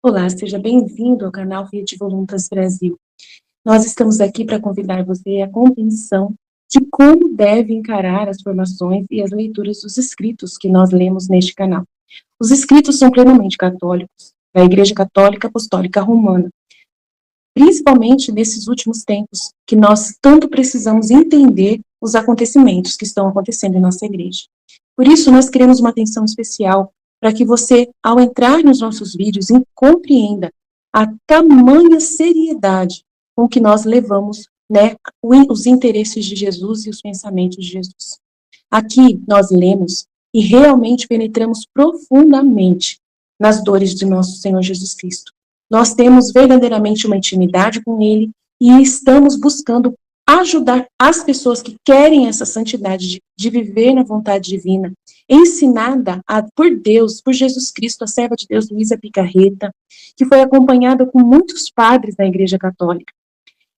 Olá, seja bem-vindo ao canal Rede Voluntas Brasil. Nós estamos aqui para convidar você à compreensão de como deve encarar as formações e as leituras dos escritos que nós lemos neste canal. Os escritos são plenamente católicos, da Igreja Católica Apostólica Romana, principalmente nesses últimos tempos, que nós tanto precisamos entender os acontecimentos que estão acontecendo em nossa igreja. Por isso, nós queremos uma atenção especial para que você, ao entrar nos nossos vídeos, compreenda a tamanha seriedade com que nós levamos, né, os interesses de Jesus e os pensamentos de Jesus. Aqui nós lemos e realmente penetramos profundamente nas dores de nosso Senhor Jesus Cristo. Nós temos verdadeiramente uma intimidade com Ele e estamos buscando ajudar as pessoas que querem essa santidade de viver na vontade divina, ensinada por Deus, por Jesus Cristo, a serva de Deus, Luísa Picarreta, que foi acompanhada com muitos padres da Igreja Católica.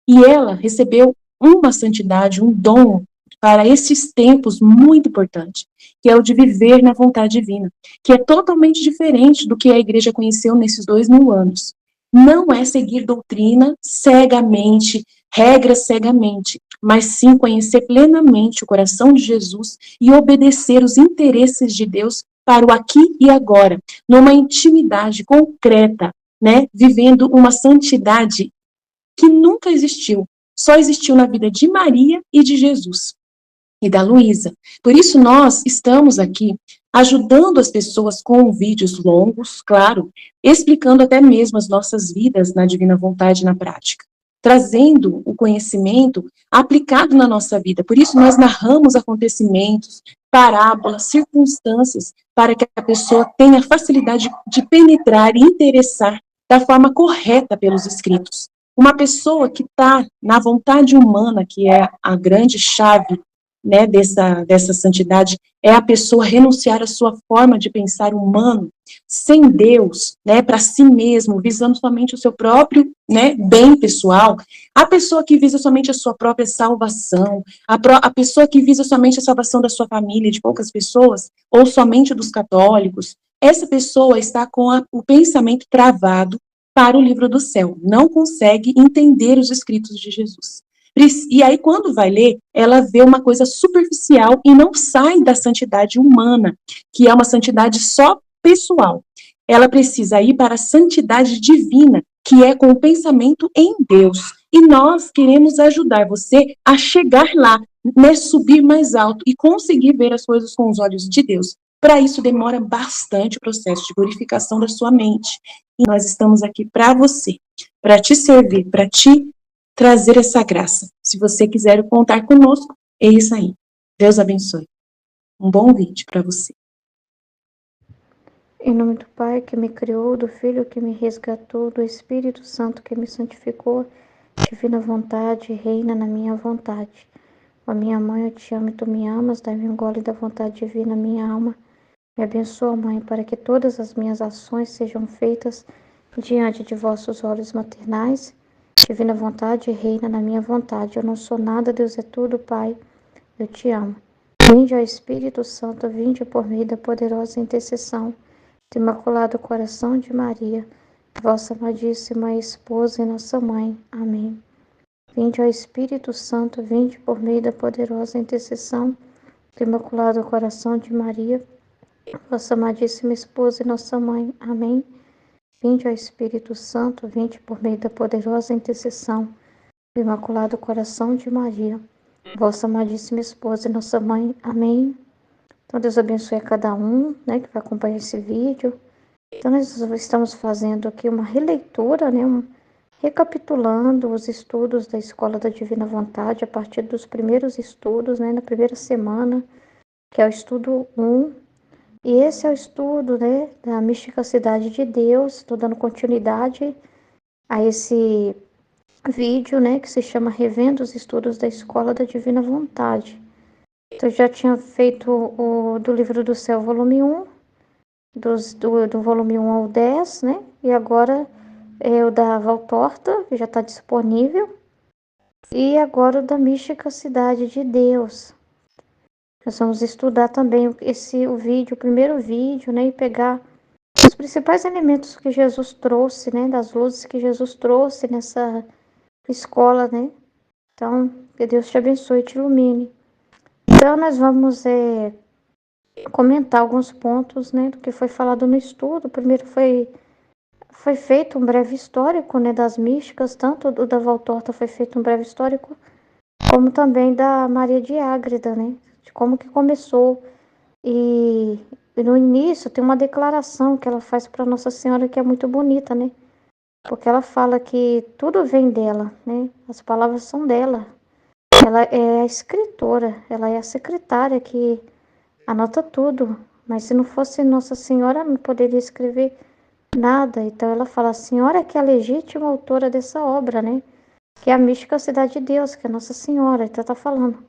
E ela recebeu uma santidade, um dom para esses tempos muito importante, que é o de viver na vontade divina, que é totalmente diferente do que a igreja conheceu nesses 2000 anos. Não é seguir doutrina cegamente, regras cegamente, mas sim conhecer plenamente o coração de Jesus e obedecer os interesses de Deus para o aqui e agora, numa intimidade concreta, né, vivendo uma santidade que nunca existiu, só existiu na vida de Maria e de Jesus e da Luísa. Por isso nós estamos aqui ajudando as pessoas com vídeos longos, claro, explicando até mesmo as nossas vidas na divina vontade na prática, trazendo o conhecimento aplicado na nossa vida. Por isso nós narramos acontecimentos, parábolas, circunstâncias, para que a pessoa tenha facilidade de penetrar e interessar da forma correta pelos escritos. Uma pessoa que está na vontade humana, que é a grande chave, né, dessa santidade, é a pessoa renunciar à sua forma de pensar humano, sem Deus, né, para si mesmo, visando somente o seu próprio, né, bem pessoal. A pessoa que visa somente a sua própria salvação, a pessoa que visa somente a salvação da sua família, de poucas pessoas, ou somente dos católicos, essa pessoa está com o pensamento travado para o livro do céu, não consegue entender os escritos de Jesus. E aí, quando vai ler, ela vê uma coisa superficial e não sai da santidade humana, que é uma santidade só pessoal. Ela precisa ir para a santidade divina, que é com o pensamento em Deus. E nós queremos ajudar você a chegar lá, né, subir mais alto e conseguir ver as coisas com os olhos de Deus. Para isso, demora bastante o processo de purificação da sua mente. E nós estamos aqui para você, para te servir, para te trazer essa graça. Se você quiser contar conosco, é isso aí. Deus abençoe. Um bom vídeo para você. Em nome do Pai que me criou, do Filho que me resgatou, do Espírito Santo que me santificou, divina vontade, reina na minha vontade. Ó minha mãe, eu te amo e tu me amas, dai-me um gole da vontade divina, minha alma. Me abençoa, Mãe, para que todas as minhas ações sejam feitas diante de vossos olhos maternais. Divina vontade, reina na minha vontade. Eu não sou nada, Deus é tudo, Pai. Eu te amo. Vinde, ó Espírito Santo, vinde por meio da poderosa intercessão do Imaculado Coração de Maria, vossa amadíssima esposa e nossa mãe. Amém. Vinde, ó Espírito Santo, vinde por meio da poderosa intercessão do Imaculado Coração de Maria, vossa amadíssima esposa e nossa mãe. Amém. Vinde, ó Espírito Santo, vinde por meio da poderosa intercessão do Imaculado Coração de Maria, vossa amadíssima esposa e nossa mãe. Amém. Então, Deus abençoe a cada um, né, que vai acompanhar esse vídeo. Então, nós estamos fazendo aqui uma releitura, né, recapitulando os estudos da Escola da Divina Vontade, a partir dos primeiros estudos, né, na primeira semana, que é o estudo 1. E esse é o estudo, né, da misticidade de Deus. Estou dando continuidade a esse vídeo, né, que se chama Revendo os Estudos da Escola da Divina Vontade. Então, eu já tinha feito o do Livro do Céu, volume 1, do volume 1 ao 10, né, e agora é o da Valtorta, que já está disponível, E agora o da mística Cidade de Deus. Nós vamos estudar também o primeiro vídeo, né, e pegar os principais elementos que Jesus trouxe, né, das luzes que Jesus trouxe nessa escola, né? Então, que Deus te abençoe e te ilumine. Então, nós vamos comentar alguns pontos, né, do que foi falado no estudo. Primeiro foi feito um breve histórico, né, das místicas, tanto do da Valtorta foi feito um breve histórico, como também da Maria de Ágreda, né, de como que começou. E no início tem uma declaração que ela faz para Nossa Senhora que é muito bonita, né, porque ela fala que tudo vem dela, né, as palavras são dela. Ela é a escritora, ela é a secretária que anota tudo, mas se não fosse Nossa Senhora, não poderia escrever nada. Então ela fala: a Senhora que é a legítima autora dessa obra, né? Que é a mística Cidade de Deus, que é Nossa Senhora. Então tá falando: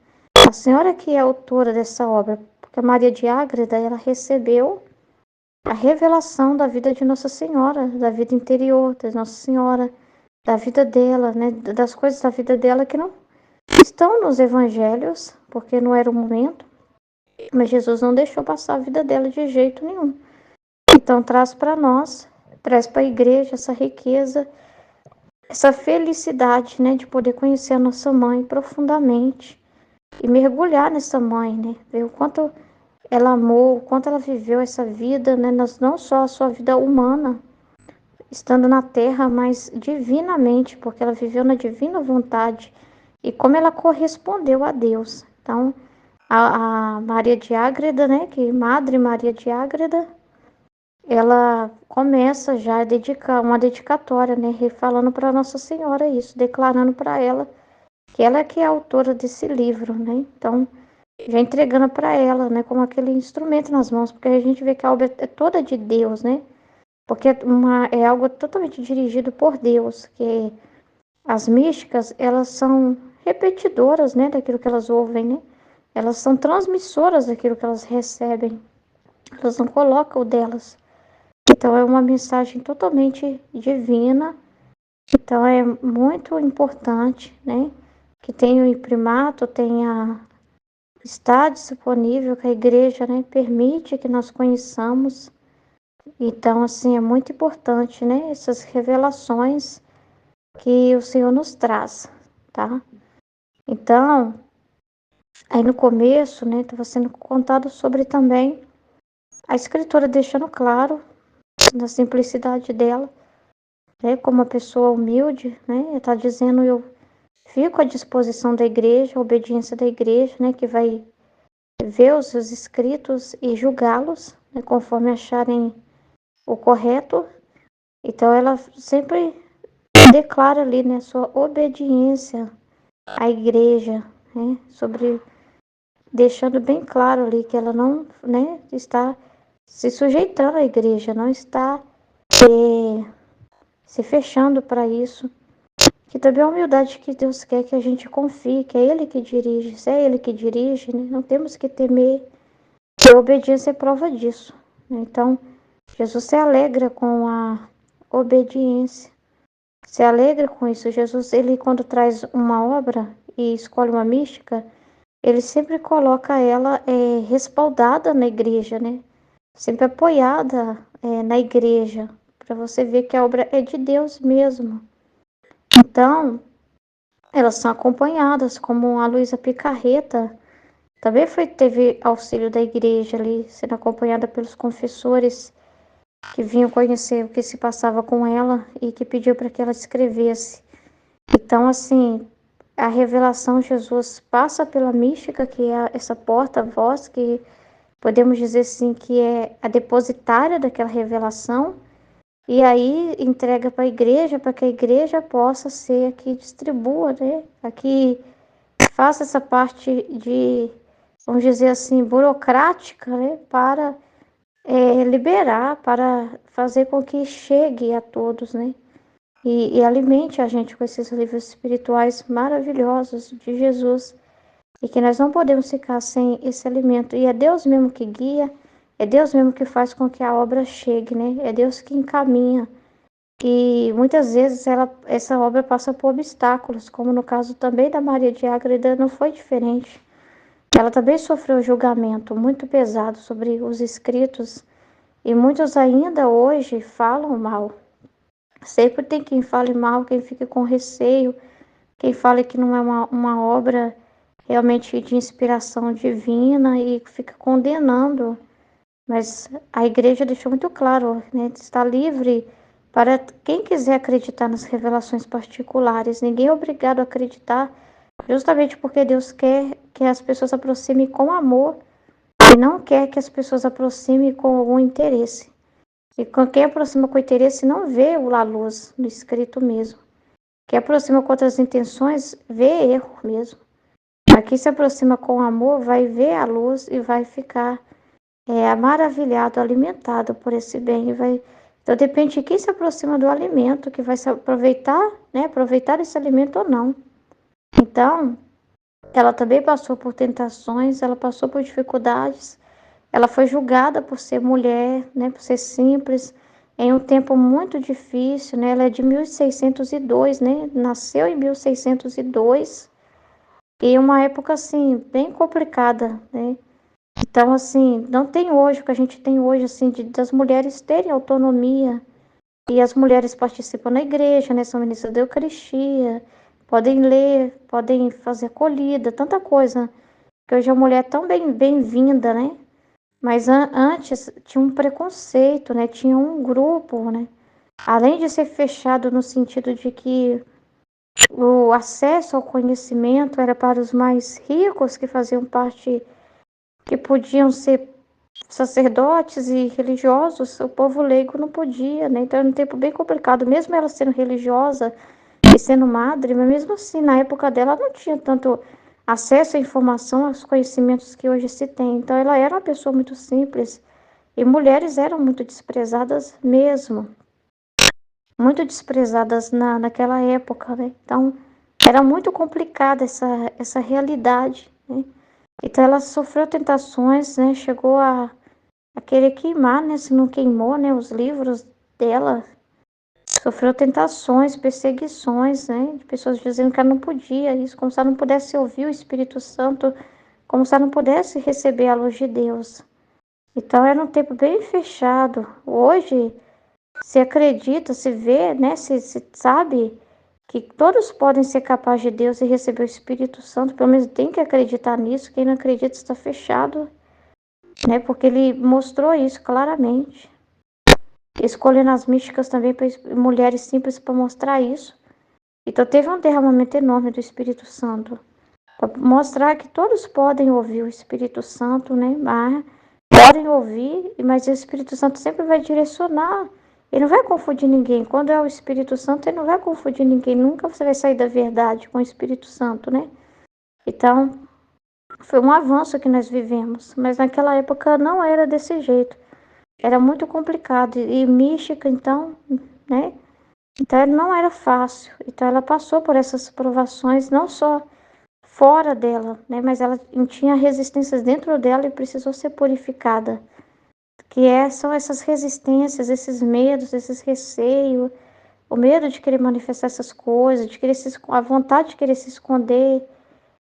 a Senhora que é a autora dessa obra, porque a Maria de Ágreda, ela recebeu a revelação da vida de Nossa Senhora, da vida interior de Nossa Senhora, da vida dela, né? Das coisas da vida dela que não estão nos evangelhos, porque não era o momento, mas Jesus não deixou passar a vida dela de jeito nenhum. Então traz para nós, traz para a igreja essa riqueza, essa felicidade, né, de poder conhecer a nossa mãe profundamente e mergulhar nessa mãe, né, ver o quanto ela amou, o quanto ela viveu essa vida, né, não só a sua vida humana, estando na terra, mas divinamente, porque ela viveu na divina vontade e como ela correspondeu a Deus. Então, a Maria de Ágreda, né, que Madre Maria de Ágreda, ela começa já a dedicar uma dedicatória, né, falando para Nossa Senhora isso, declarando para ela que ela é que é a autora desse livro, né? Então, já entregando para ela, né, como aquele instrumento nas mãos, porque a gente vê que a obra é toda de Deus, né? Porque é algo totalmente dirigido por Deus, que as místicas, elas são repetidoras, né, daquilo que elas ouvem, né? Elas são transmissoras daquilo que elas recebem. Elas não colocam o delas. Então é uma mensagem totalmente divina. Então é muito importante, né, que tenha o imprimato, está disponível, que a igreja, né, permite que nós conheçamos. Então, assim, é muito importante, né, essas revelações que o Senhor nos traz, tá? Então, aí no começo, né, estava sendo contado sobre também a escritora deixando claro, na simplicidade dela, né, como uma pessoa humilde, né, está dizendo: eu fico à disposição da igreja, a obediência da igreja, né, que vai ver os seus escritos e julgá-los, né, conforme acharem o correto. Então ela sempre declara ali, né, sua obediência à igreja, né, sobre deixando bem claro ali que ela não, né, está se sujeitando à igreja, não está se fechando para isso. Que também é a humildade que Deus quer que a gente confie, que é Ele que dirige. Se é Ele que dirige, né, não temos que temer. E a obediência é prova disso. Então, Jesus se alegra com a obediência. Se alegra com isso. Jesus, ele quando traz uma obra e escolhe uma mística, ele sempre coloca ela respaldada na igreja, né? Sempre apoiada na igreja, para você ver que a obra é de Deus mesmo. Então, elas são acompanhadas, como a Luísa Picarreta, também teve auxílio da igreja ali, sendo acompanhada pelos confessores que vinham conhecer o que se passava com ela e que pediu para que ela escrevesse. Então, assim, a revelação de Jesus passa pela mística, que é essa porta-voz, que podemos dizer assim que é a depositária daquela revelação, e aí entrega para a igreja, para que a igreja possa ser a que distribua, né? A que faça essa parte de, vamos dizer assim, burocrática, né? Para liberar, para fazer com que chegue a todos, né? E alimente a gente com esses livros espirituais maravilhosos de Jesus. E que nós não podemos ficar sem esse alimento. E é Deus mesmo que guia, é Deus mesmo que faz com que a obra chegue, né? É Deus que encaminha. E muitas vezes essa obra passa por obstáculos, como no caso também da Maria de Ágreda, não foi diferente. Ela também sofreu julgamento muito pesado sobre os escritos, e muitos ainda hoje falam mal. Sempre tem quem fale mal, quem fique com receio, quem fale que não é uma obra realmente de inspiração divina e fica condenando. Mas a igreja deixou muito claro, né? Está livre para quem quiser acreditar nas revelações particulares. Ninguém é obrigado a acreditar, justamente porque Deus quer que as pessoas se aproximem com amor e não quer que as pessoas se aproximem com algum interesse. E quem aproxima com interesse não vê a luz no escrito mesmo. Quem aproxima com outras intenções vê erro mesmo. Mas quem se aproxima com amor vai ver a luz e vai ficar maravilhado, alimentado por esse bem. Então depende de quem se aproxima do alimento, que vai se aproveitar, né? Aproveitar esse alimento ou não. Então, ela também passou por tentações, ela passou por dificuldades, ela foi julgada por ser mulher, né? Por ser simples, em um tempo muito difícil, né? Ela é de 1602, né? Nasceu em 1602, e uma época, assim, bem complicada, né? Então, assim, não tem hoje o que a gente tem hoje, assim, das mulheres terem autonomia. E as mulheres participam na igreja, né? São ministras da Eucaristia, podem ler, podem fazer acolhida, tanta coisa. Que hoje a mulher é tão bem-vinda, né? Mas antes tinha um preconceito, né? Tinha um grupo, né? Além de ser fechado no sentido de que o acesso ao conhecimento era para os mais ricos, que faziam parte, que podiam ser sacerdotes e religiosos, o povo leigo não podia, né? Então era um tempo bem complicado, mesmo ela sendo religiosa e sendo madre, mas mesmo assim, na época dela, ela não tinha tanto acesso à informação, aos conhecimentos que hoje se tem. Então ela era uma pessoa muito simples, e mulheres eram muito desprezadas mesmo, muito desprezadas naquela época, né? Então era muito complicada essa realidade, né? Então ela sofreu tentações, né? Chegou a querer queimar, né? Se não queimou, né? Os livros dela. Sofreu tentações, perseguições, né? De pessoas dizendo que ela não podia isso, como se ela não pudesse ouvir o Espírito Santo, como se ela não pudesse receber a luz de Deus. Então era um tempo bem fechado. Hoje se acredita, se vê, né? Se sabe que todos podem ser capazes de Deus e receber o Espírito Santo. Pelo menos tem que acreditar nisso. Quem não acredita está fechado, né? Porque ele mostrou isso claramente. Escolhendo as místicas também para mulheres simples para mostrar isso. Então teve um derramamento enorme do Espírito Santo para mostrar que todos podem ouvir o Espírito Santo, né? Mas podem ouvir, mas o Espírito Santo sempre vai direcionar. Ele não vai confundir ninguém. Quando é o Espírito Santo, ele não vai confundir ninguém. Nunca você vai sair da verdade com o Espírito Santo, né? Então, foi um avanço que nós vivemos, mas naquela época não era desse jeito. Era muito complicado. E mística, então, né? Então não era fácil. Então ela passou por essas provações, não só fora dela, né? Mas ela tinha resistências dentro dela e precisou ser purificada. São essas resistências, esses medos, esses receios, o medo de querer manifestar essas coisas, de querer a vontade de querer se esconder,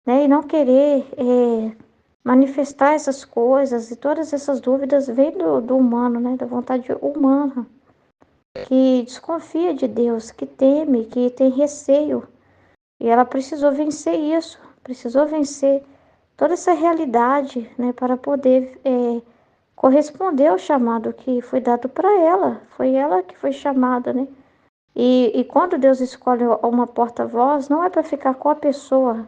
né? E não querer manifestar essas coisas, e todas essas dúvidas vêm do humano, né? Da vontade humana, que desconfia de Deus, que teme, que tem receio. E ela precisou vencer isso, precisou vencer toda essa realidade, né? Para poder corresponder ao chamado que foi dado para ela. Foi ela que foi chamada, né? E quando Deus escolhe uma porta-voz, não é para ficar com a pessoa,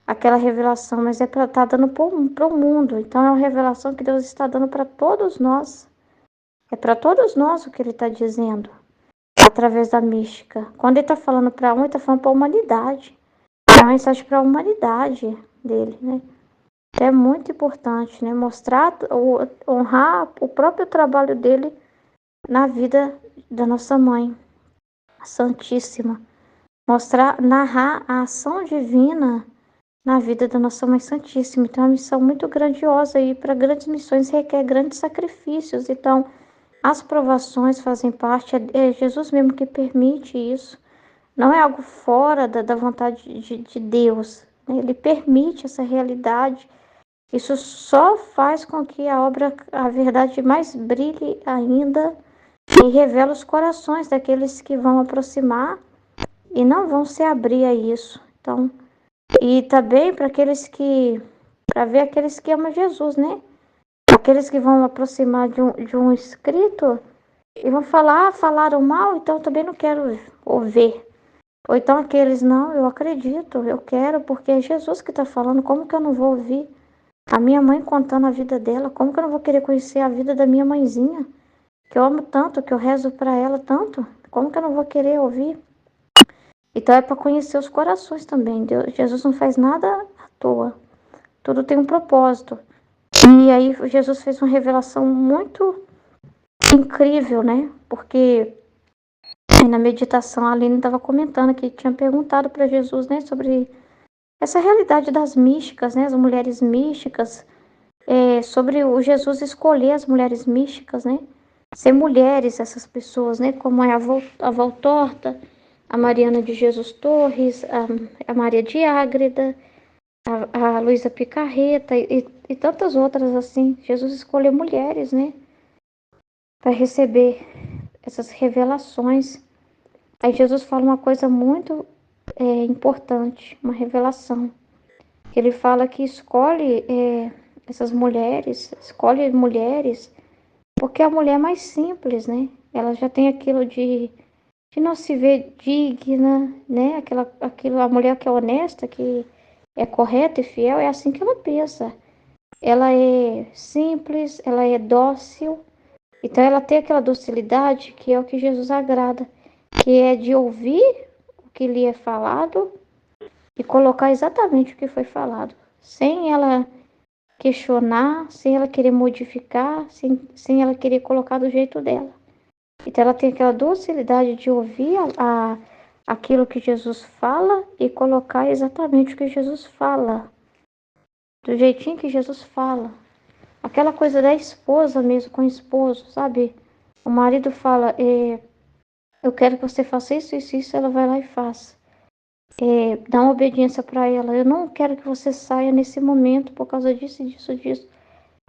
aquela revelação, mas é para estar dando para o mundo. Então é uma revelação que Deus está dando para todos nós. É para todos nós o que ele está dizendo, através da mística. Quando ele está falando para um, ele está falando para a humanidade. É uma mensagem para a humanidade dele, né? Então é muito importante, né? Mostrar, honrar o próprio trabalho dele na vida da nossa mãe, a Santíssima. Mostrar, narrar a ação divina na vida da nossa Mãe Santíssima. Então é uma missão muito grandiosa, e para grandes missões requer grandes sacrifícios. Então As provações fazem parte, é Jesus mesmo que permite isso. Não é algo fora da vontade de Deus, né? Ele permite essa realidade. Isso só faz com que a verdade mais brilhe ainda e revela os corações daqueles que vão aproximar e não vão se abrir a isso. Então, e também para ver aqueles que amam Jesus, né? Aqueles que vão aproximar de um escrito e vão falar, falaram mal, então eu também não quero ouvir. Ou então aqueles, não, eu acredito, eu quero, porque é Jesus que está falando, como que eu não vou ouvir? A minha mãe contando a vida dela, como que eu não vou querer conhecer a vida da minha mãezinha? Que eu amo tanto, que eu rezo para ela tanto, como que eu não vou querer ouvir? Então é para conhecer os corações também. Jesus não faz nada à toa. Tudo tem um propósito. E aí Jesus fez uma revelação muito incrível, né? Porque na meditação a Aline estava comentando que tinha perguntado para Jesus, né, sobre essa realidade das místicas, né, as mulheres místicas, sobre o Jesus escolher as mulheres místicas, né, ser mulheres essas pessoas, né, como é a Valtorta, a Mariana de Jesus Torres, a Maria de Ágreda, a Luísa Picarreta e tantas outras assim. Jesus escolheu mulheres, né, para receber essas revelações. Aí Jesus fala uma coisa muito importante, uma revelação. Ele fala que escolhe essas mulheres, escolhe mulheres, porque a mulher é mais simples, né? Ela já tem aquilo de não se ver digna, né? A mulher que é honesta, que é correta e fiel, é assim que ela pensa. Ela é simples, ela é dócil, então ela tem aquela docilidade que é o que Jesus agrada, que é de ouvir o que lhe é falado e colocar exatamente o que foi falado, sem ela questionar, sem ela querer modificar, sem ela querer colocar do jeito dela. Então ela tem aquela docilidade de ouvir aquilo que Jesus fala e colocar exatamente o que Jesus fala, do jeitinho que Jesus fala. Aquela coisa da esposa mesmo com o esposo, sabe? O marido fala, eu quero que você faça isso, isso, isso, ela vai lá e faz. Dá uma obediência para ela. Eu não quero que você saia nesse momento por causa disso, disso, disso.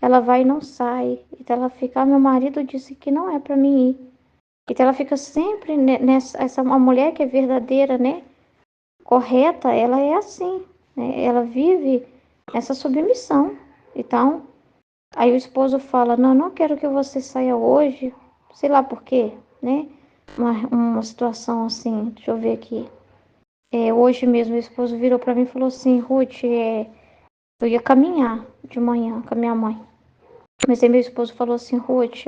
Ela vai e não sai. Então ela fica, meu marido disse que não é para mim ir. Então ela fica sempre nessa, uma mulher que é verdadeira, né? Correta, ela é assim, né? Ela vive nessa submissão. Então, aí o esposo fala, não, não quero que você saia hoje, sei lá por quê, né? Uma situação assim, deixa eu ver aqui. Hoje mesmo, o esposo virou para mim e falou assim, Ruth, eu ia caminhar de manhã com a minha mãe. Mas aí meu esposo falou assim, Ruth,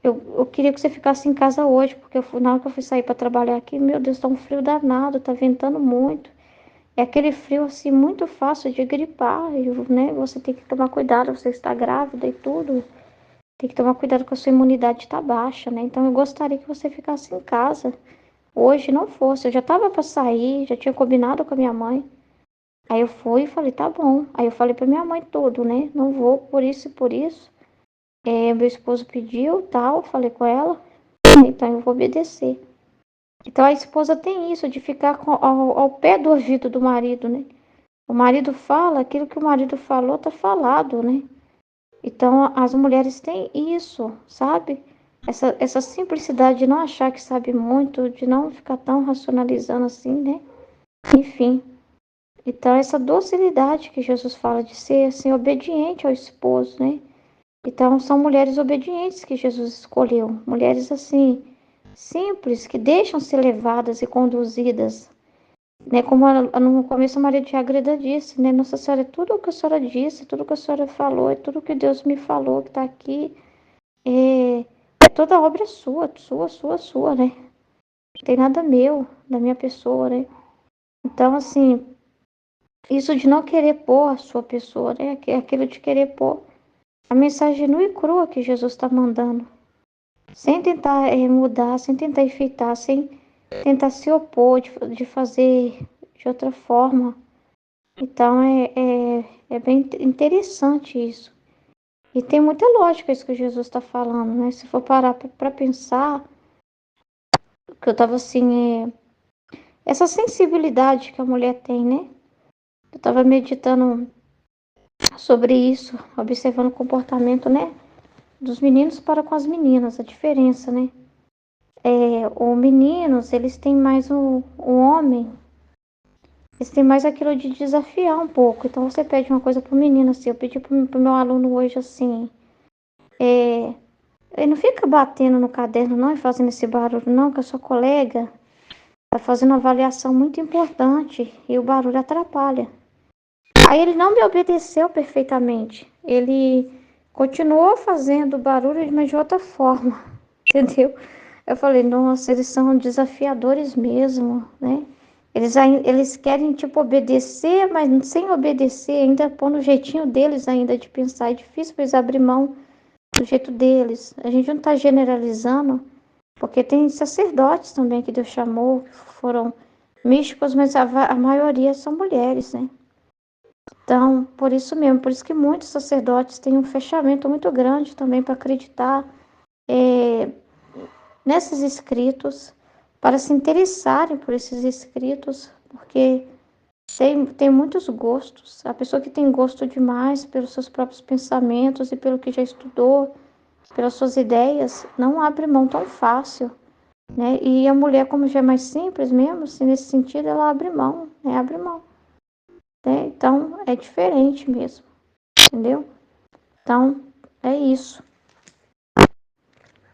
eu queria que você ficasse em casa hoje, porque na hora que eu fui sair para trabalhar aqui, meu Deus, tá um frio danado, tá ventando muito. É aquele frio assim muito fácil de gripar, né? Você tem que tomar cuidado, você está grávida e tudo. Tem que tomar cuidado com a sua imunidade tá baixa, né? Então eu gostaria que você ficasse em casa. Hoje não fosse, eu já tava para sair, já tinha combinado com a minha mãe. Aí eu fui e falei, tá bom. Aí eu falei pra minha mãe tudo, né? Não vou por isso e por isso. Meu esposo pediu, tal, falei com ela, então eu vou obedecer. Então a esposa tem isso de ficar ao pé do ouvido do marido, né? O marido fala, aquilo que o marido falou tá falado, né? Então as mulheres têm isso, sabe? Essa simplicidade de não achar que sabe muito, de não ficar tão racionalizando assim, né? Enfim. Então essa docilidade que Jesus fala de ser assim, obediente ao esposo, né? Então, são mulheres obedientes que Jesus escolheu. Mulheres assim, simples, que deixam ser levadas e conduzidas. Né? Como no começo a Maria de Ágreda disse, né? Nossa Senhora, tudo o que a senhora disse, tudo o que a senhora falou, tudo que Deus me falou que está aqui, toda a obra é sua, sua, sua, sua, né? Não tem nada meu, da minha pessoa, né? Então, assim, isso de não querer pôr a sua pessoa, né? Aquilo de querer pôr a mensagem nua e crua que Jesus está mandando. Sem tentar mudar, sem tentar enfeitar, sem tentar se opor, de fazer de outra forma. Então é bem interessante isso. E tem muita lógica isso que Jesus está falando, né? Se for parar para pensar, que eu estava assim, essa sensibilidade que a mulher tem, né? Eu estava meditando sobre isso, observando o comportamento, né? Dos meninos para com as meninas, a diferença, né? Os meninos, eles têm mais o homem, eles têm mais aquilo de desafiar um pouco. Então você pede uma coisa pro menino, assim, eu pedi pro meu aluno hoje, assim, ele não fica batendo no caderno, não, e fazendo esse barulho, não, que a sua colega tá fazendo uma avaliação muito importante e o barulho atrapalha. Aí ele não me obedeceu perfeitamente. Ele continuou fazendo barulho, mas de outra forma, entendeu? Eu falei, nossa, eles são desafiadores mesmo, né? Eles querem, tipo, obedecer, mas sem obedecer, ainda pôr no jeitinho deles ainda de pensar. É difícil pra eles abrir mão do jeito deles. A gente não tá generalizando, porque tem sacerdotes também que Deus chamou, que foram místicos, mas a maioria são mulheres, né? Então, por isso mesmo, por isso que muitos sacerdotes têm um fechamento muito grande também para acreditar nesses escritos, para se interessarem por esses escritos, porque tem muitos gostos. A pessoa que tem gosto demais pelos seus próprios pensamentos e pelo que já estudou, pelas suas ideias, não abre mão tão fácil, né? E a mulher, como já é mais simples mesmo, assim, nesse sentido, ela abre mão, né? Abre mão, né? Então, é diferente mesmo, entendeu? Então, é isso.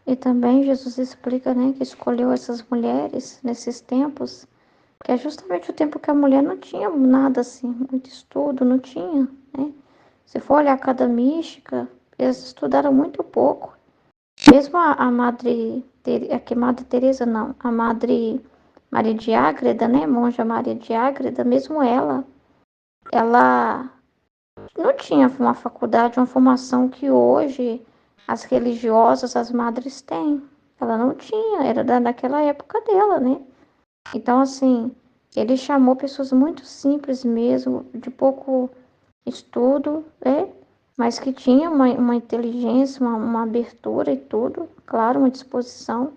E também Jesus explica, né, que escolheu essas mulheres nesses tempos, que é justamente o tempo que a mulher não tinha nada assim, muito estudo, não tinha, né? Se for olhar cada mística, eles estudaram muito pouco. Mesmo a Madre, aqui Madre Teresa não, a Madre Maria de Ágreda, né, Monja Maria de Ágreda, mesmo ela não tinha uma faculdade, uma formação que hoje as religiosas, as madres têm. Ela não tinha, era daquela época dela, né? Então, assim, ele chamou pessoas muito simples mesmo, de pouco estudo, né? Mas que tinham uma inteligência, uma abertura e tudo, claro, uma disposição.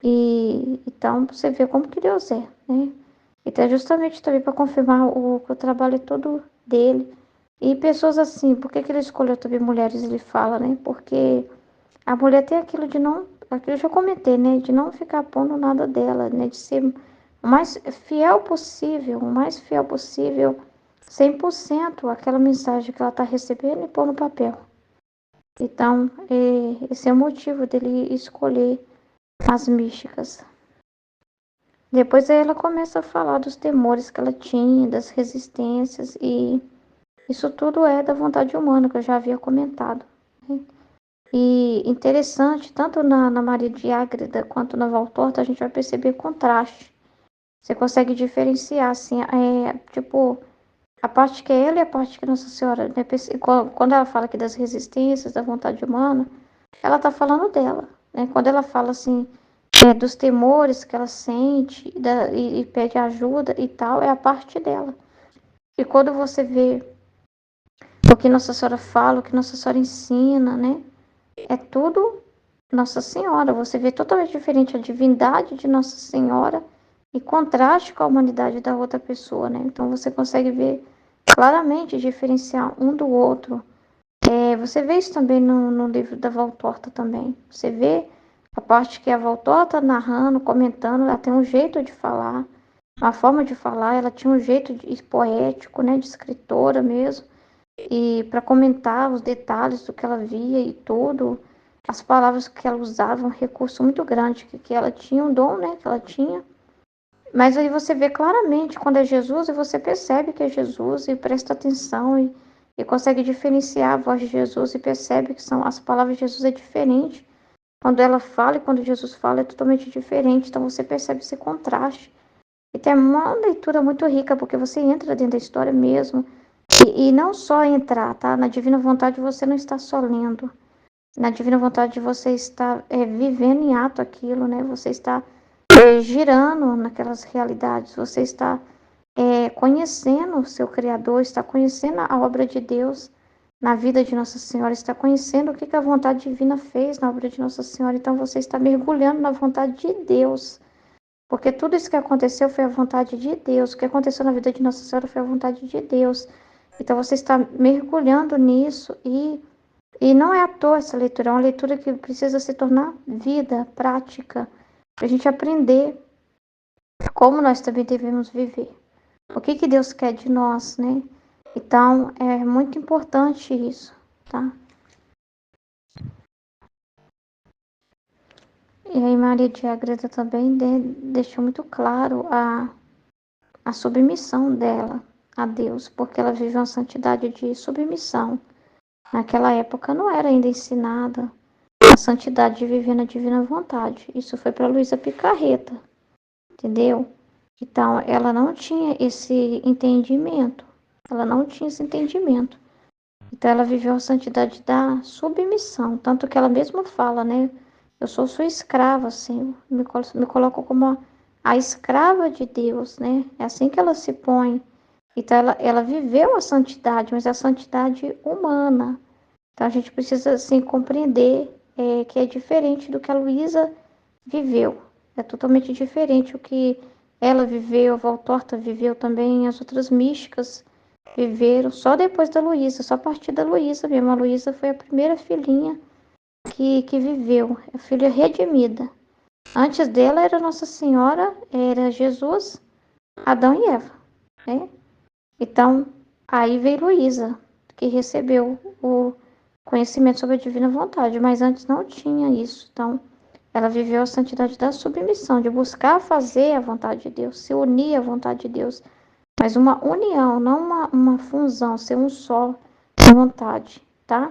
E então você vê como que Deus é, né? Então, é justamente também para confirmar que o trabalho é todo dele. E pessoas assim, por que que ele escolheu também mulheres? Ele fala, né? Porque a mulher tem aquilo de não, aquilo eu já comentei, né? De não ficar pondo nada dela, né? De ser o mais o mais fiel possível, 100% aquela mensagem que ela está recebendo e pôr no papel. Então, esse é o motivo dele escolher as místicas. Depois aí ela começa a falar dos temores que ela tinha, das resistências, e isso tudo é da vontade humana, que eu já havia comentado, né? E interessante, tanto na Maria de Ágreda quanto na Valtorta, a gente vai perceber contraste. Você consegue diferenciar, assim, tipo, a parte que é ela e a parte que Nossa Senhora, né? Quando ela fala aqui das resistências, da vontade humana, ela tá falando dela, né? Quando ela fala, assim, dos temores que ela sente e pede ajuda e tal, é a parte dela. E quando você vê o que Nossa Senhora fala, o que Nossa Senhora ensina, né? É tudo Nossa Senhora. Você vê totalmente diferente a divindade de Nossa Senhora e contraste com a humanidade da outra pessoa, né? Então você consegue ver claramente diferenciar um do outro. Você vê isso também no livro da Valtorta também. Você vê a parte que a Valtorta narrando, comentando, ela tem um jeito de falar, uma forma de falar, ela tinha um jeito poético, né, de escritora mesmo, e para comentar os detalhes do que ela via e tudo, as palavras que ela usava, um recurso muito grande, que ela tinha um dom, né, que ela tinha. Mas aí você vê claramente quando é Jesus e você percebe que é Jesus e presta atenção e consegue diferenciar a voz de Jesus e percebe que são as palavras de Jesus é diferente. Quando ela fala e quando Jesus fala é totalmente diferente. Então você percebe esse contraste. E tem uma leitura muito rica, porque você entra dentro da história mesmo. E não só entrar, tá? Na Divina Vontade você não está só lendo. Na Divina Vontade você está vivendo em ato aquilo, né? Você está girando naquelas realidades. Você está conhecendo o seu Criador, está conhecendo a obra de Deus, na vida de Nossa Senhora, está conhecendo o que a vontade divina fez na obra de Nossa Senhora. Então você está mergulhando na vontade de Deus. Porque tudo isso que aconteceu foi a vontade de Deus. O que aconteceu na vida de Nossa Senhora foi a vontade de Deus. Então você está mergulhando nisso e não é à toa essa leitura. É uma leitura que precisa se tornar vida, prática, para a gente aprender como nós também devemos viver. O que Deus quer de nós, né? Então é muito importante isso, tá? E aí Maria de Ágreda também deixou muito claro a submissão dela a Deus, porque ela viveu uma santidade de submissão. Naquela época não era ainda ensinada a santidade de viver na divina vontade. Isso foi para Luísa Picarreta, entendeu? Então ela não tinha esse entendimento. Ela não tinha esse entendimento. Então ela viveu a santidade da submissão, tanto que ela mesma fala, né? Eu sou sua escrava, Senhor. Me coloco como a escrava de Deus, né? É assim que ela se põe. Então ela viveu a santidade, mas a santidade humana. Então a gente precisa assim compreender que é diferente do que a Luísa viveu. É totalmente diferente o que ela viveu, a Valtorta viveu também, as outras místicas viveram só depois da Luísa, só a partir da Luísa mesmo. A Luísa foi a primeira filhinha que viveu, a filha redimida. Antes dela era Nossa Senhora, era Jesus, Adão e Eva, né? Então, aí veio Luísa, que recebeu o conhecimento sobre a divina vontade, mas antes não tinha isso. Então, ela viveu a santidade da submissão, de buscar fazer a vontade de Deus, se unir à vontade de Deus, mas uma união, não uma fusão, ser um só vontade, tá?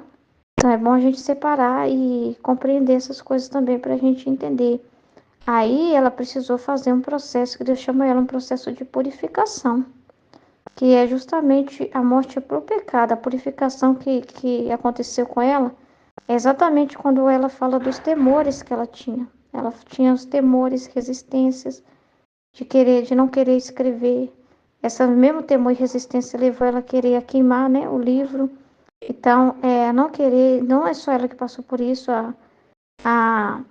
Então é bom a gente separar e compreender essas coisas também para a gente entender. Aí ela precisou fazer um processo que Deus chama ela um processo de purificação, que é justamente a morte pro pecado. A purificação que aconteceu com ela é exatamente quando ela fala dos temores que ela tinha. Ela tinha os temores, resistências de não querer escrever. Essa mesmo temor e resistência levou ela a querer queimar, né, o livro. Então, não querer, não é só ela que passou por isso, a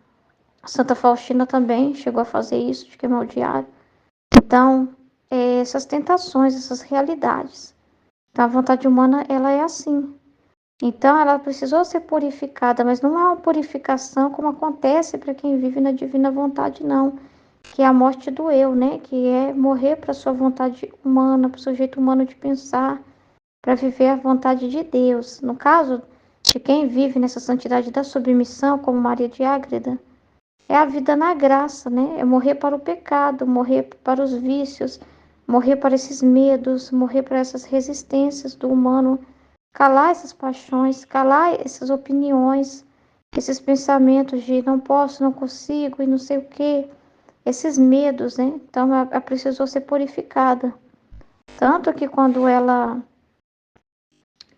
Santa Faustina também chegou a fazer isso, de queimar o diário. Então, essas tentações, essas realidades. Então, a vontade humana, ela é assim. Então, ela precisou ser purificada, mas não é uma purificação como acontece para quem vive na divina vontade, não. Que é a morte do eu, né? Que é morrer para a sua vontade humana, para o seu jeito humano de pensar, para viver a vontade de Deus. No caso de quem vive nessa santidade da submissão, como Maria de Ágreda, é a vida na graça, né? É morrer para o pecado, morrer para os vícios, morrer para esses medos, morrer para essas resistências do humano, calar essas paixões, calar essas opiniões, esses pensamentos de não posso, não consigo e não sei o quê, esses medos, né? Então ela precisou ser purificada. Tanto que quando ela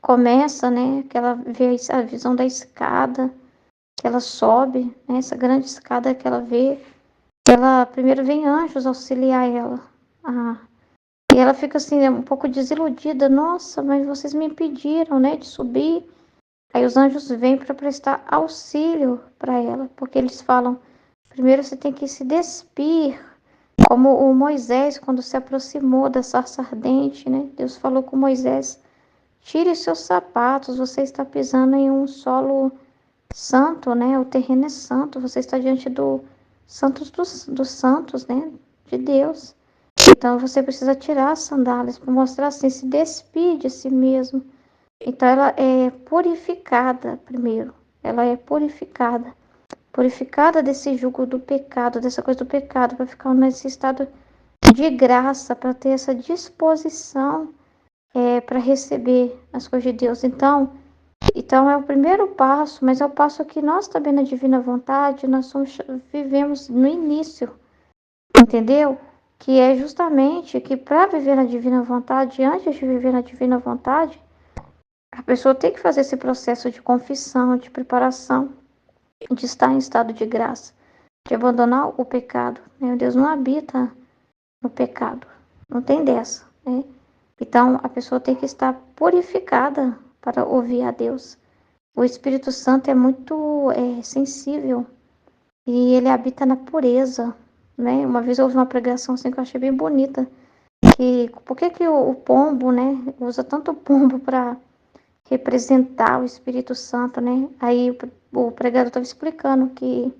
começa, né, que ela vê a visão da escada, que ela sobe, né, essa grande escada que ela vê, ela primeiro vem anjos auxiliar ela. Ah, e ela fica assim, um pouco desiludida. Nossa, mas vocês me impediram, né, de subir. Aí os anjos vêm para prestar auxílio para ela, porque eles falam, primeiro você tem que se despir, como o Moisés, quando se aproximou da sarça ardente, né? Deus falou com Moisés, tire os seus sapatos, você está pisando em um solo santo, né? O terreno é santo, você está diante do santos dos santos, né? De Deus. Então você precisa tirar as sandálias para mostrar assim, se despide de si mesmo. Então ela é purificada primeiro. Ela é purificada. Purificada desse jugo do pecado, dessa coisa do pecado, para ficar nesse estado de graça, para ter essa disposição para receber as coisas de Deus. Então é o primeiro passo, mas é o passo que nós também na divina vontade, vivemos no início, entendeu? Que é justamente que para viver na divina vontade, antes de viver na divina vontade, a pessoa tem que fazer esse processo de confissão, de preparação, de estar em estado de graça, de abandonar o pecado, né? Deus não habita no pecado, não tem dessa, né? Então a pessoa tem que estar purificada para ouvir a Deus. O Espírito Santo é muito sensível e ele habita na pureza, né? Uma vez eu ouvi uma pregação assim que eu achei bem bonita, que por que o pombo, né, usa tanto pombo para representar o Espírito Santo, né? Aí o pregador estava explicando que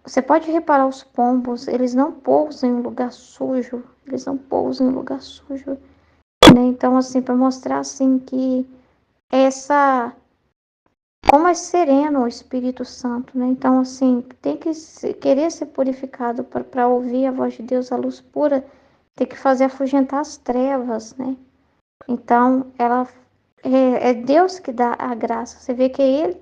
você pode reparar os pombos, eles não pousam em lugar sujo, eles não pousam em lugar sujo, né? Então, assim, para mostrar, assim, que essa... Como é sereno o Espírito Santo, né? Então, assim, tem que querer ser purificado para ouvir a voz de Deus, a luz pura, tem que fazer afugentar as trevas, né? Então, é Deus que dá a graça. Você vê que é Ele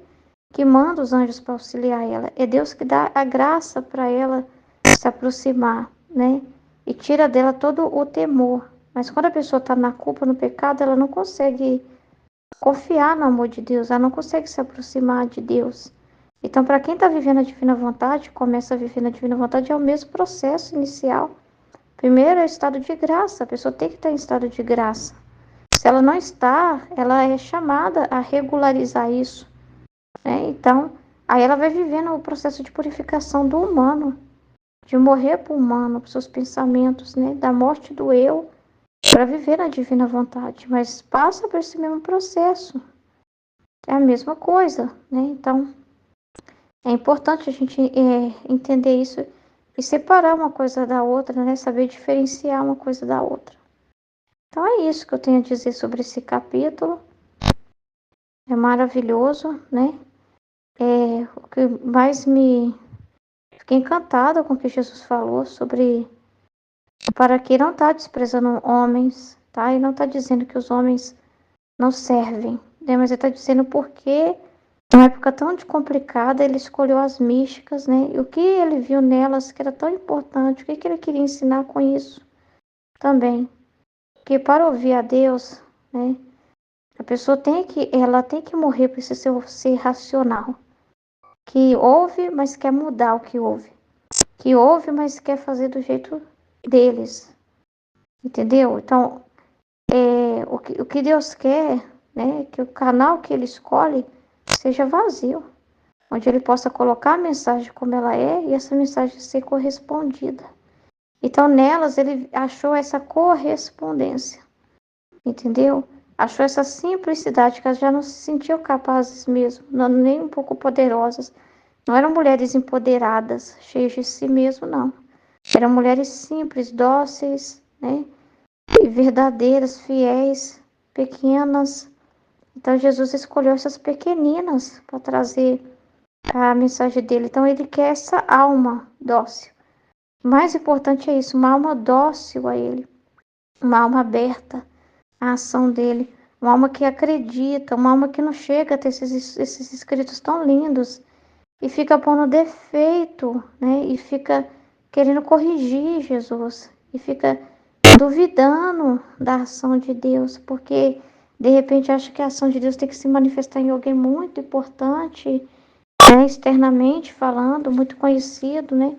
que manda os anjos para auxiliar ela. É Deus que dá a graça para ela se aproximar, né? E tira dela todo o temor. Mas quando a pessoa está na culpa, no pecado, ela não consegue confiar no amor de Deus, ela não consegue se aproximar de Deus. Então, para quem está vivendo a divina vontade, começa a viver na divina vontade, é o mesmo processo inicial. Primeiro é o estado de graça, a pessoa tem que estar em estado de graça. Se ela não está, ela é chamada a regularizar isso, né? Então, aí ela vai vivendo o processo de purificação do humano, de morrer para o humano, para os seus pensamentos, né? Da morte do eu, para viver na divina vontade. Mas passa por esse mesmo processo. É a mesma coisa, né? Então, é importante a gente entender isso e separar uma coisa da outra, né? Saber diferenciar uma coisa da outra. Então, é isso que eu tenho a dizer sobre esse capítulo. É maravilhoso, né? O que mais me... Fiquei encantada com o que Jesus falou sobre... Para que não está desprezando homens, tá? E não está dizendo que os homens não servem, né? Mas ele está dizendo porque... Numa época tão complicada, ele escolheu as místicas, né? E o que ele viu nelas que era tão importante, o que ele queria ensinar com isso também. Que para ouvir a Deus, né? A pessoa ela tem que morrer para esse ser racional. Que ouve, mas quer mudar o que ouve. Que ouve, mas quer fazer do jeito deles. Entendeu? Então, o que Deus quer, né? Que o canal que ele escolhe seja vazio. Onde ele possa colocar a mensagem como ela é e essa mensagem ser correspondida. Então, nelas, ele achou essa correspondência, entendeu? Achou essa simplicidade, que elas já não se sentiam capazes mesmo, não, nem um pouco poderosas. Não eram mulheres empoderadas, cheias de si mesmo, não. Eram mulheres simples, dóceis, né? E verdadeiras, fiéis, pequenas. Então, Jesus escolheu essas pequeninas para trazer a mensagem dele. Então, ele quer essa alma dócil. O mais importante é isso, uma alma dócil a ele, uma alma aberta à ação dele, uma alma que acredita, uma alma que não chega a ter esses escritos tão lindos e fica pondo defeito, né? E fica querendo corrigir Jesus, e fica duvidando da ação de Deus, porque de repente acha que a ação de Deus tem que se manifestar em alguém muito importante, né, externamente falando, muito conhecido, né?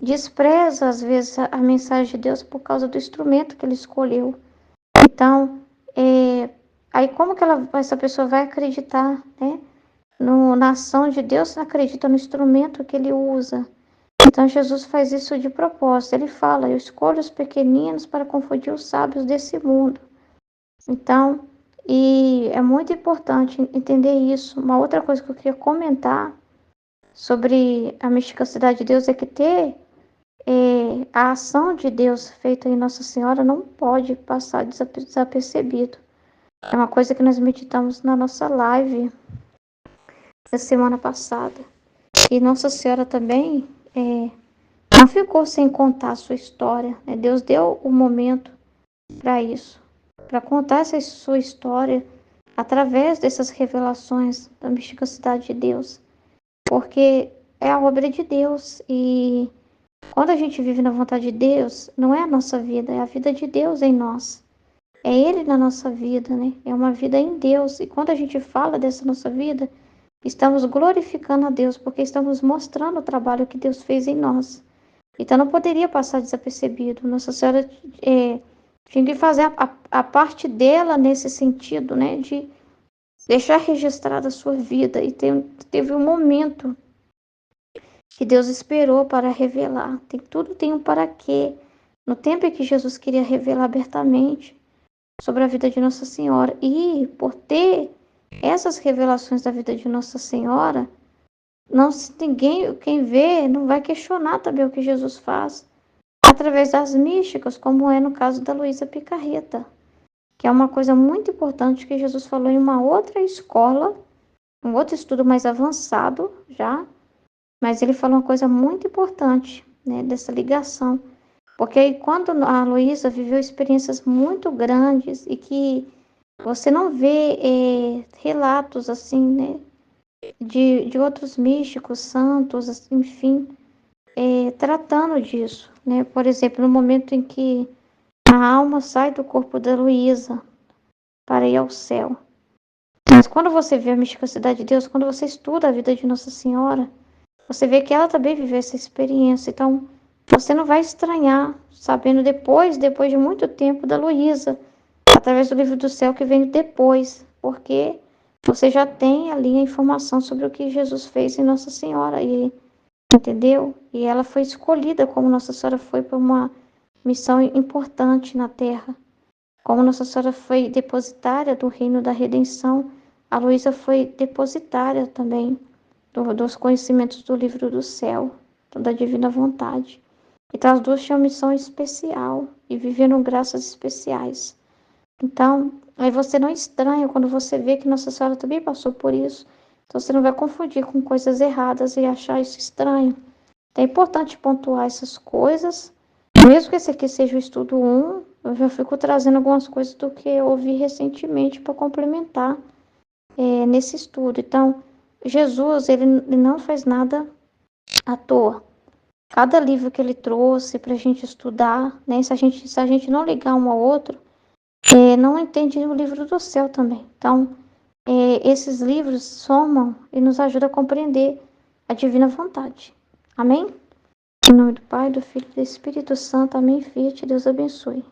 Despreza às vezes a mensagem de Deus por causa do instrumento que ele escolheu. Então, aí como que essa pessoa vai acreditar, né, na ação de Deus, se não acredita no instrumento que ele usa? Então Jesus faz isso de propósito. Ele fala: eu escolho os pequeninos para confundir os sábios desse mundo. Então, e é muito importante entender isso. Uma outra coisa que eu queria comentar sobre a misticidade de Deus é que a ação de Deus feita em Nossa Senhora não pode passar desapercebido. É uma coisa que nós meditamos na nossa live da semana passada. E Nossa Senhora também não ficou sem contar a sua história, né? Deus deu o momento para isso, para contar essa sua história através dessas revelações da misticidade de Deus. Porque é a obra de Deus e quando a gente vive na vontade de Deus, não é a nossa vida, é a vida de Deus em nós. É Ele na nossa vida, né? É uma vida em Deus. E quando a gente fala dessa nossa vida, estamos glorificando a Deus, porque estamos mostrando o trabalho que Deus fez em nós. Então não poderia passar desapercebido. Nossa Senhora tinha que fazer a parte dela nesse sentido, né? De deixar registrada a sua vida. E teve um momento que Deus esperou para revelar. Tudo tem um para quê. No tempo em que Jesus queria revelar abertamente sobre a vida de Nossa Senhora. E por ter essas revelações da vida de Nossa Senhora, não se ninguém, quem vê, não vai questionar também o que Jesus faz através das místicas, como é no caso da Luísa Picarreta, que é uma coisa muito importante que Jesus falou em uma outra escola, um outro estudo mais avançado já, mas ele falou uma coisa muito importante, né, dessa ligação. Porque aí, quando a Luísa viveu experiências muito grandes e que você não vê relatos assim, né, de outros místicos, santos, assim, enfim, tratando disso, né? Por exemplo, no momento em que a alma sai do corpo da Luísa para ir ao céu. Mas quando você vê a misticidade de Deus, quando você estuda a vida de Nossa Senhora, você vê que ela também viveu essa experiência. Então, você não vai estranhar, sabendo depois de muito tempo, da Luísa, através do livro do céu que vem depois, porque você já tem ali a informação sobre o que Jesus fez em Nossa Senhora, e entendeu? E ela foi escolhida como Nossa Senhora foi para uma missão importante na Terra. Como Nossa Senhora foi depositária do reino da redenção, a Luísa foi depositária também dos conhecimentos do livro do céu, da divina vontade. Então as duas tinham missão especial e viveram graças especiais. Então, aí você não estranha quando você vê que Nossa Senhora também passou por isso. Então você não vai confundir com coisas erradas e achar isso estranho. Então, é importante pontuar essas coisas. Mesmo que esse aqui seja o estudo 1, eu já fico trazendo algumas coisas do que eu ouvi recentemente para complementar nesse estudo. Então, Jesus, ele não faz nada à toa. Cada livro que ele trouxe para a gente estudar, né? Se a gente não ligar um ao outro, não entende o livro do céu também. Então, esses livros somam e nos ajudam a compreender a divina vontade. Amém? Em nome do Pai, do Filho e do Espírito Santo. Amém. Fiat. Deus abençoe.